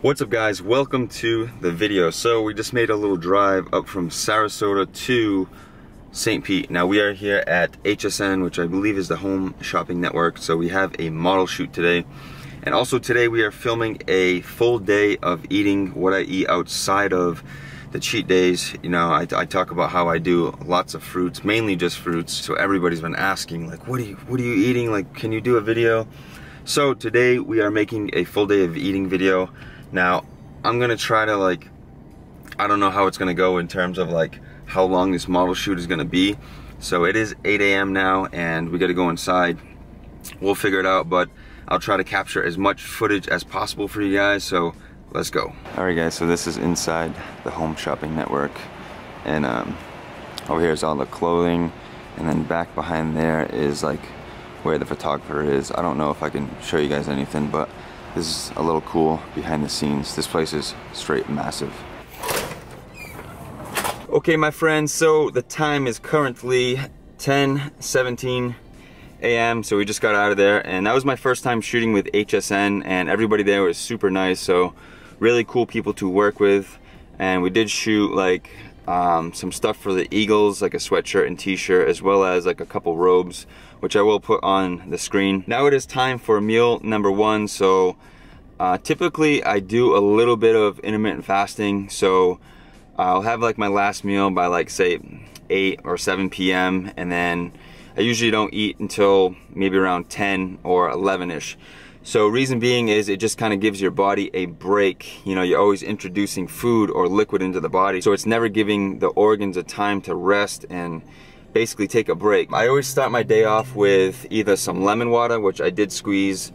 What's up guys, welcome to the video. So we just made a little drive up from Sarasota to St. Pete. Now we are here at HSN, which I believe is the Home Shopping Network. So we have a model shoot today. And also today we are filming a full day of eating what I eat outside of the cheat days. You know, I talk about how I do lots of fruits, mainly just fruits. So everybody's been asking like, what are you eating? Like, can you do a video? So today we are making a full day of eating video. Now, I'm gonna try to I don't know how it's gonna go in terms of how long this model shoot is gonna be. So it is 8 a.m. now and we gotta go inside. We'll figure it out, but I'll try to capture as much footage as possible for you guys, so let's go. All right guys, so this is inside the Home Shopping Network. And over here is all the clothing, and then back behind there is where the photographer is. I don't know if I can show you guys anything, but this is a little cool behind the scenes. This place is straight massive. Okay my friends, so the time is currently 10:17 a.m. so we just got out of there, and that was my first time shooting with HSN, and everybody there was super nice, so really cool people to work with. And we did shoot some stuff for the Eagles, like a sweatshirt and t-shirt, as well as a couple robes, which I will put on the screen. Now it is time for meal number one. So typically I do a little bit of intermittent fasting, so I'll have my last meal by say 8 or 7 p.m. and then I usually don't eat until maybe around 10 or 11ish. So reason being is it just kind of gives your body a break. You know, you're always introducing food or liquid into the body, so it's never giving the organs a time to rest and basically take a break. I always start my day off with either some lemon water, which I did squeeze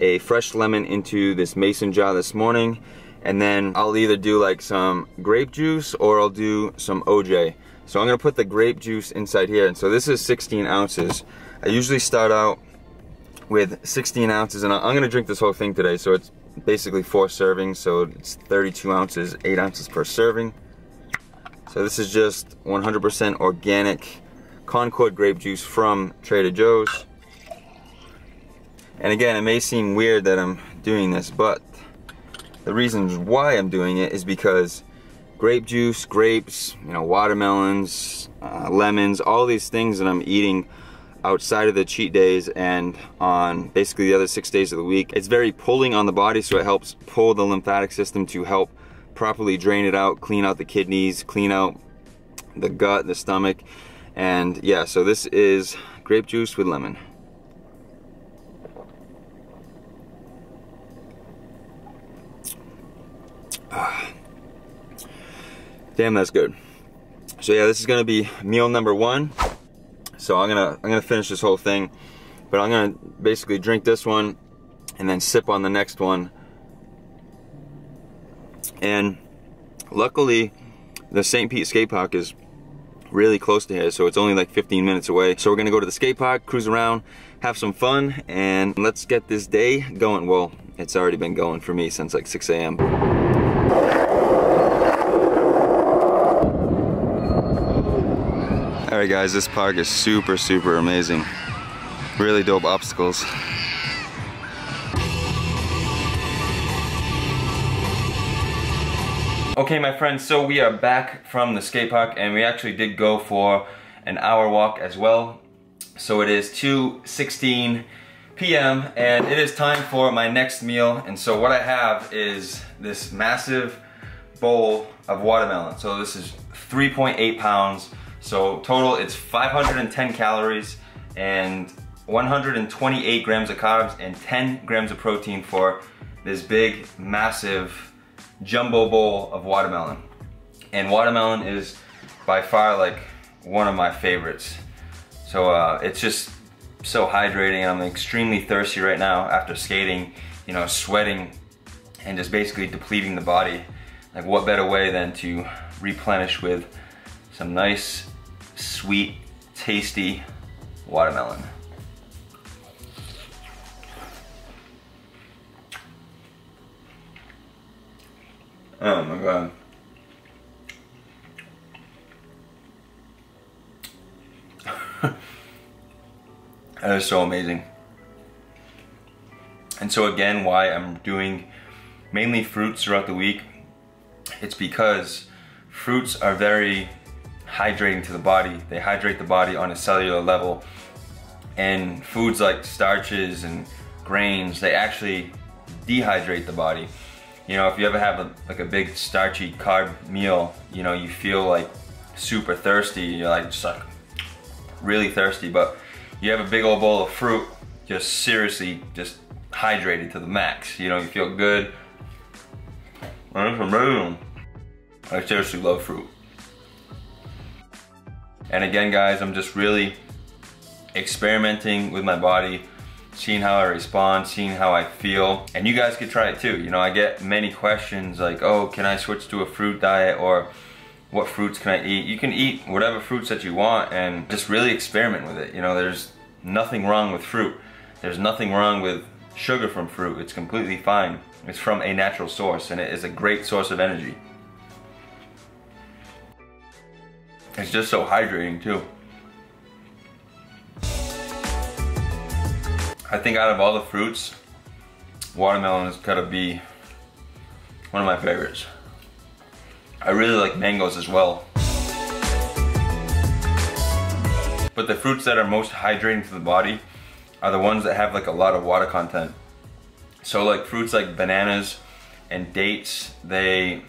a fresh lemon into this mason jar this morning, and then I'll either do some grape juice or I'll do some OJ. So I'm gonna put the grape juice inside here, and so this is 16 ounces. I usually start out with 16 ounces, and I'm gonna drink this whole thing today, so it's basically 4 servings, so it's 32 ounces, 8 ounces per serving. So this is just 100% organic Concord grape juice from Trader Joe's. And again, it may seem weird that I'm doing this, but the reasons why I'm doing it is because grape juice, grapes, watermelons, lemons, all these things that I'm eating outside of the cheat days and on basically the other 6 days of the week, it's very pulling on the body, so it helps pull the lymphatic system to help properly drain it out, clean out the kidneys, clean out the gut, the stomach. And yeah, so this is grape juice with lemon. Damn, that's good. So yeah, this is gonna be meal number one. So I'm gonna finish this whole thing, but I'm gonna basically drink this one and then sip on the next one. And luckily, the St. Pete skate park is really close to here, so it's only 15 minutes away. So we're gonna go to the skate park, cruise around, have some fun, and let's get this day going. Well, it's already been going for me since 6 a.m. Alright guys, this park is super amazing. Really dope obstacles. Okay my friends, so we are back from the skate park, and we actually did go for an hour walk as well. So it is 2:16 p.m. and it is time for my next meal. And so what I have is this massive bowl of watermelon. So this is 3.8 pounds. So total it's 510 calories and 128 grams of carbs and 10 grams of protein for this big, massive, jumbo bowl of watermelon. And watermelon is by far one of my favorites. So it's just so hydrating. I'm extremely thirsty right now after skating, sweating and just basically depleting the body. What better way than to replenish with some nice, sweet, tasty watermelon. Oh my god. That is so amazing. And so again, why I'm doing mainly fruits throughout the week, it's because fruits are very hydrating to the body. They hydrate the body on a cellular level. And foods like starches and grains, they actually dehydrate the body. You know, if you ever have like a big starchy carb meal, you know, you feel like super thirsty. You're like just like really thirsty, but you have a big old bowl of fruit, just seriously just hydrated to the max. You know, you feel good. I seriously love fruit. And again, guys, I'm just really experimenting with my body, seeing how I respond, seeing how I feel. And you guys could try it too. You know, I get many questions like, oh, can I switch to a fruit diet, or what fruits can I eat? You can eat whatever fruits that you want and just really experiment with it. You know, there's nothing wrong with fruit. There's nothing wrong with sugar from fruit. It's completely fine. It's from a natural source, and it is a great source of energy. It's just so hydrating too. I think out of all the fruits, watermelon has gotta be one of my favorites. I really like mangoes as well. But the fruits that are most hydrating to the body are the ones that have like a lot of water content. So like fruits like bananas and dates, they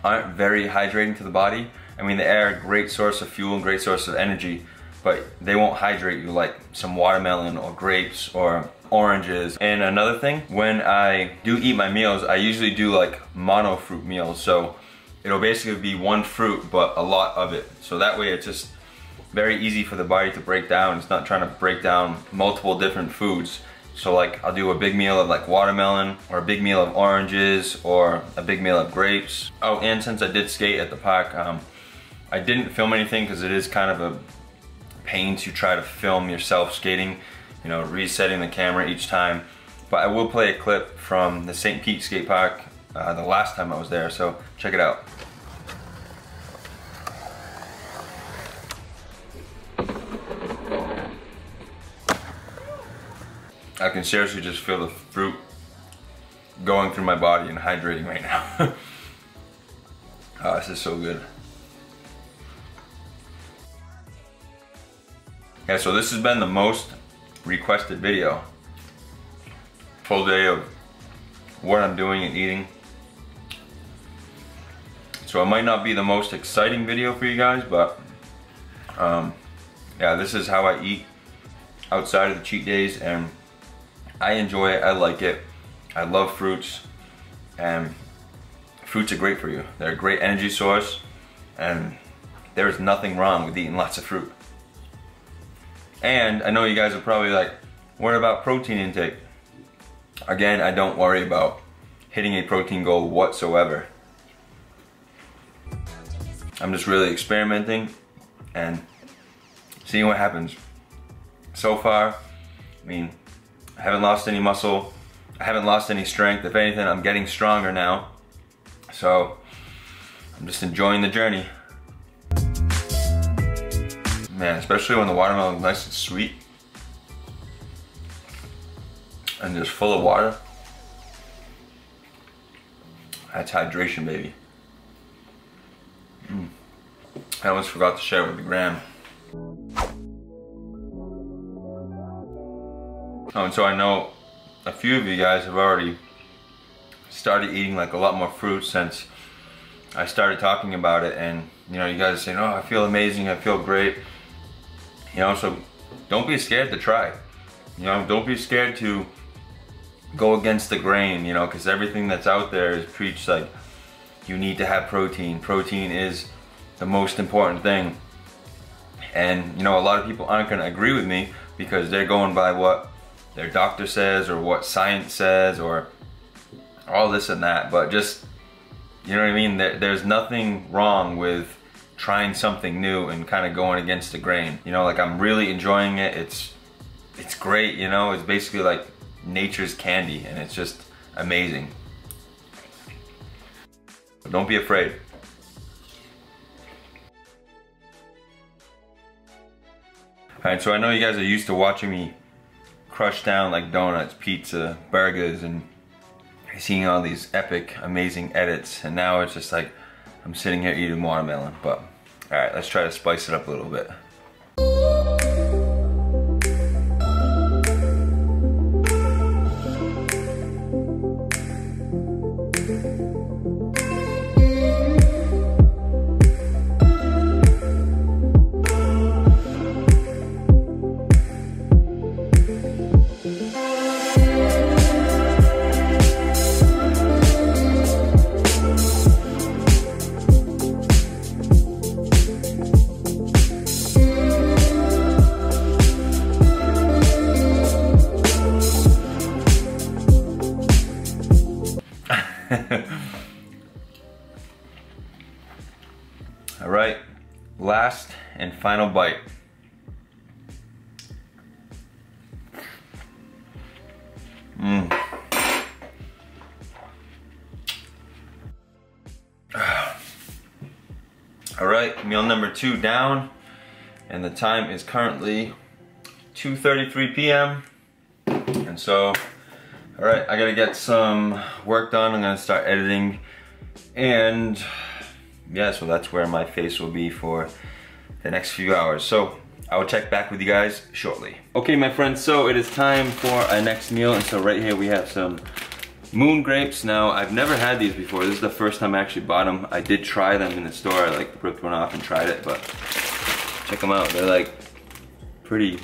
aren't very hydrating to the body. I mean, they are a great source of fuel and great source of energy, but they won't hydrate you like some watermelon or grapes or oranges. And another thing, when I do eat my meals, I usually do like mono fruit meals. So it'll basically be one fruit, but a lot of it. So that way it's just very easy for the body to break down. It's not trying to break down multiple different foods. So like I'll do a big meal of like watermelon, or a big meal of oranges, or a big meal of grapes. Oh, and since I did skate at the park, I didn't film anything because it is kind of a pain to try to film yourself skating, you know, resetting the camera each time. But I will play a clip from the St. Pete skate park the last time I was there, so check it out. I can seriously just feel the fruit going through my body and hydrating right now. Oh, this is so good. Yeah, so this has been the most requested video. Full day of what I'm doing and eating. So it might not be the most exciting video for you guys, but yeah, this is how I eat outside of the cheat days, and I enjoy it, I like it. I love fruits, and fruits are great for you. They're a great energy source, and there is nothing wrong with eating lots of fruit. And I know you guys are probably like, what about protein intake? Again, I don't worry about hitting a protein goal whatsoever. I'm just really experimenting and seeing what happens. So far, I mean, I haven't lost any muscle, I haven't lost any strength. If anything, I'm getting stronger now. So I'm just enjoying the journey. Man, especially when the watermelon is nice and sweet and just full of water. That's hydration, baby. I almost forgot to share with the gram. Oh, and so I know a few of you guys have already started eating like a lot more fruit since I started talking about it, and you know, you guys are saying, oh, I feel amazing, I feel great. You know, so don't be scared to try. You know, don't be scared to go against the grain, you know, because everything that's out there is preached like you need to have protein. Protein is the most important thing. And you know, a lot of people aren't going to agree with me because they're going by what their doctor says or what science says or all this and that. But just, you know what I mean? There's nothing wrong with trying something new and kind of going against the grain. You know, like I'm really enjoying it. It's great, you know, it's basically like nature's candy, and it's just amazing. But don't be afraid. Alright, so I know you guys are used to watching me crush down like donuts, pizza, burgers, and seeing all these epic, amazing edits, and now it's just like I'm sitting here eating watermelon. But all right, let's try to spice it up a little bit. All right, last and final bite. All right, meal number 2 down, and the time is currently 2:33 p.m. And so, all right, I gotta get some work done. I'm gonna start editing, and yeah, so that's where my face will be for the next few hours. So I will check back with you guys shortly. Okay, my friends, so it is time for our next meal. And so right here we have some moon grapes. Now, I've never had these before. This is the first time I actually bought them. I did try them in the store. I like ripped one off and tried it, but check them out. They're like pretty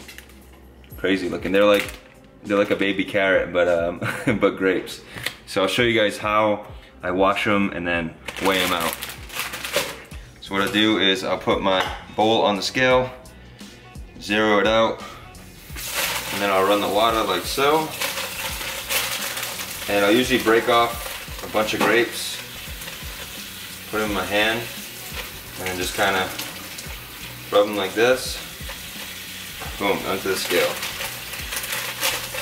crazy looking. They're like a baby carrot, but but grapes. So I'll show you guys how I wash them and then weigh them out. So what I'll do is I'll put my bowl on the scale, zero it out, and then I'll run the water like so. And I'll usually break off a bunch of grapes, put them in my hand, and then just kind of rub them like this. Boom, onto the scale.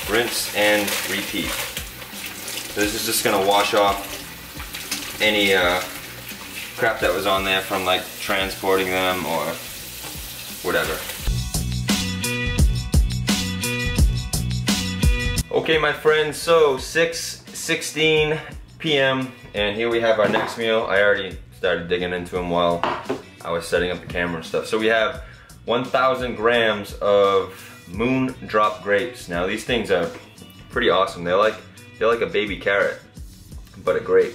Rinse and repeat. So this is just gonna wash off any crap that was on there from like transporting them or whatever. Okay, my friends, so 6:16 p.m. and here we have our next meal. I already started digging into them while I was setting up the camera and stuff. So we have 1,000 grams of moon drop grapes. Now these things are pretty awesome. They're like a baby carrot, but a grape.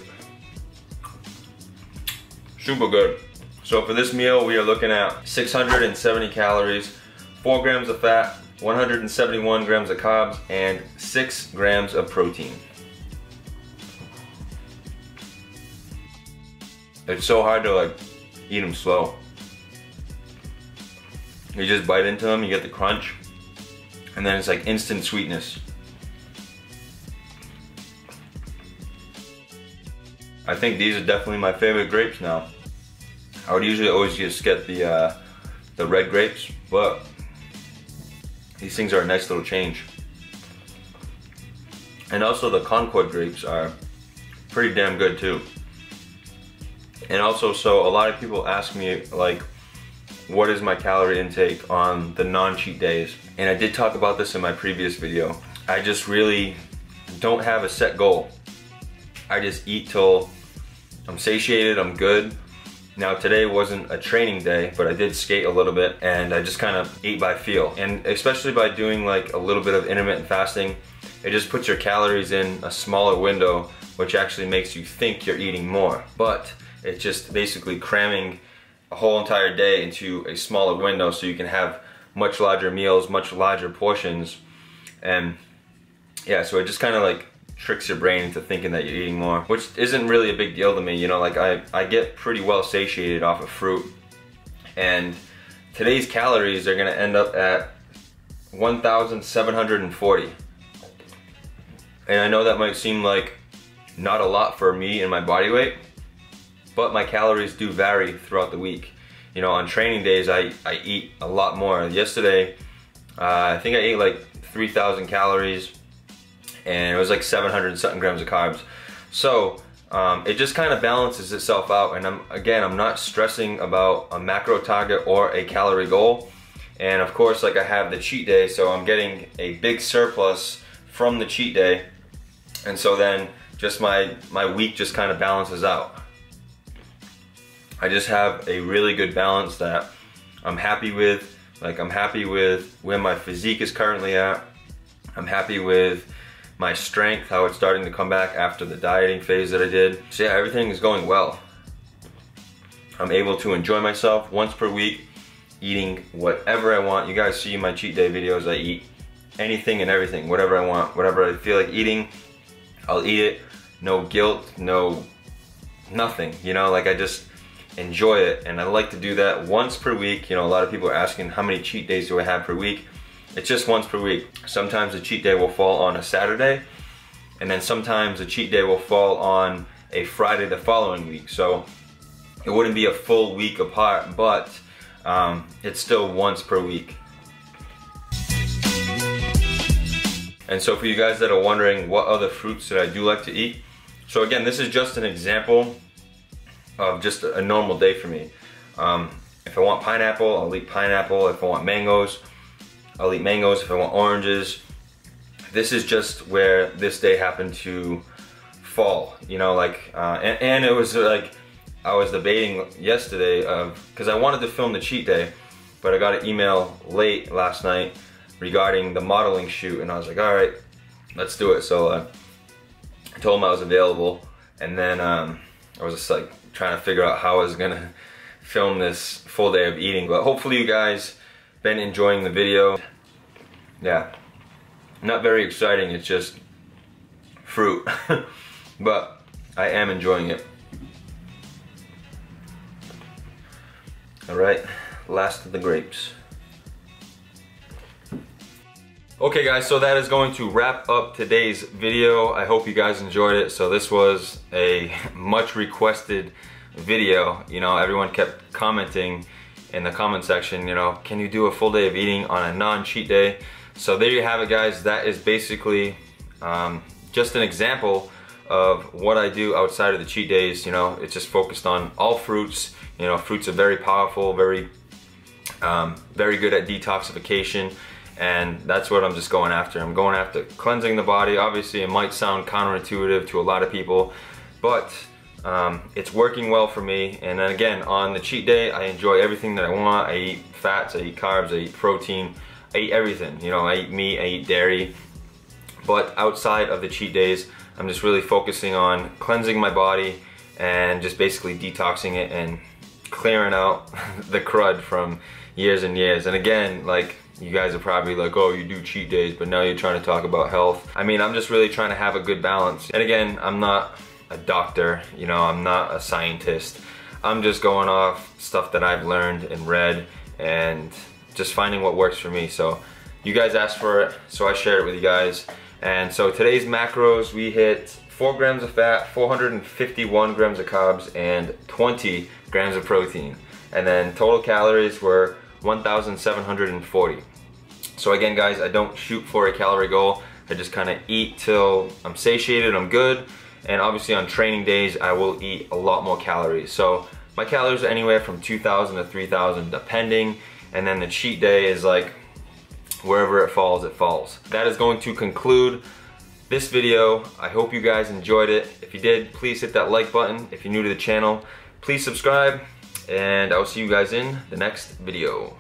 Super good. So for this meal, we are looking at 670 calories, 4 grams of fat, 171 grams of carbs, and 6 grams of protein. It's so hard to like eat them slow. You just bite into them, you get the crunch, and then it's like instant sweetness. I think these are definitely my favorite grapes now. I would usually always just get the red grapes, but these things are a nice little change. And also the Concord grapes are pretty damn good too. And also, so a lot of people ask me like, what is my calorie intake on the non-cheat days? And I did talk about this in my previous video. I just really don't have a set goal. I just eat till I'm satiated, I'm good. Now today wasn't a training day, but I did skate a little bit and I just kind of ate by feel. And especially by doing like a little bit of intermittent fasting, it just puts your calories in a smaller window, which actually makes you think you're eating more. But it's just basically cramming a whole entire day into a smaller window so you can have much larger meals, much larger portions. And yeah, so it just kind of like tricks your brain into thinking that you're eating more, which isn't really a big deal to me. You know, like I get pretty well satiated off of fruit, and today's calories are gonna end up at 1,740. And I know that might seem like not a lot for me and my body weight, but my calories do vary throughout the week. You know, on training days I eat a lot more. Yesterday I think I ate like 3,000 calories, and it was like 700 something grams of carbs. So it just kind of balances itself out, and I'm not stressing about a macro target or a calorie goal. And of course, like I have the cheat day, so I'm getting a big surplus from the cheat day. And so then just my week just kind of balances out. I just have a really good balance that I'm happy with. Like, I'm happy with where my physique is currently at. I'm happy with my strength, how it's starting to come back after the dieting phase that I did. So yeah, everything is going well. I'm able to enjoy myself once per week, eating whatever I want. You guys see my cheat day videos, I eat anything and everything, whatever I want, whatever I feel like eating, I'll eat it. No guilt, no nothing, you know, like I just enjoy it. And I like to do that once per week. You know, a lot of people are asking how many cheat days do I have per week. It's just once per week. Sometimes a cheat day will fall on a Saturday, and then sometimes a cheat day will fall on a Friday the following week. So it wouldn't be a full week apart, but it's still once per week. And so for you guys that are wondering what other fruits that I do like to eat, so again, this is just an example of just a normal day for me. If I want pineapple, I'll eat pineapple. If I want mangoes, I'll eat mangoes. If I want oranges, this is just where this day happened to fall, you know, like, and it was like, I was debating yesterday because I wanted to film the cheat day, but I got an email late last night regarding the modeling shoot, and I was like, all right, let's do it. So I told him I was available, and then I was just like trying to figure out how I was gonna film this full day of eating. But hopefully you guys been enjoying the video. Yeah, not very exciting, it's just fruit, but I am enjoying it. All right, last of the grapes. Okay guys, so that is going to wrap up today's video. I hope you guys enjoyed it. So this was a much requested video. You know, everyone kept commenting in the comment section, you know, can you do a full day of eating on a non-cheat day? So there you have it guys. That is basically just an example of what I do outside of the cheat days. You know, it's just focused on all fruits. You know, fruits are very powerful, very good at detoxification. And that's what I'm just going after. I'm going after cleansing the body. Obviously, it might sound counterintuitive to a lot of people, but it's working well for me. And then again, on the cheat day, I enjoy everything that I want. I eat fats, I eat carbs, I eat protein, I eat everything. You know, I eat meat, I eat dairy. But outside of the cheat days, I'm just really focusing on cleansing my body and just basically detoxing it and clearing out the crud from years and years. And again, like, you guys are probably like, oh, you do cheat days, but now you're trying to talk about health. I mean, I'm just really trying to have a good balance. And again, I'm not a doctor, you know, I'm not a scientist. I'm just going off stuff that I've learned and read and just finding what works for me. So you guys asked for it, so I shared it with you guys. And so today's macros, we hit 4 grams of fat, 451 grams of carbs, and 20 grams of protein. And then total calories were 1,740. So again guys, I don't shoot for a calorie goal. I just kind of eat till I'm satiated, I'm good. And obviously on training days, I will eat a lot more calories. So my calories are anywhere from 2,000 to 3,000 depending. And then the cheat day is like, wherever it falls, it falls. That is going to conclude this video. I hope you guys enjoyed it. If you did, please hit that like button. If you're new to the channel, please subscribe. And I will see you guys in the next video.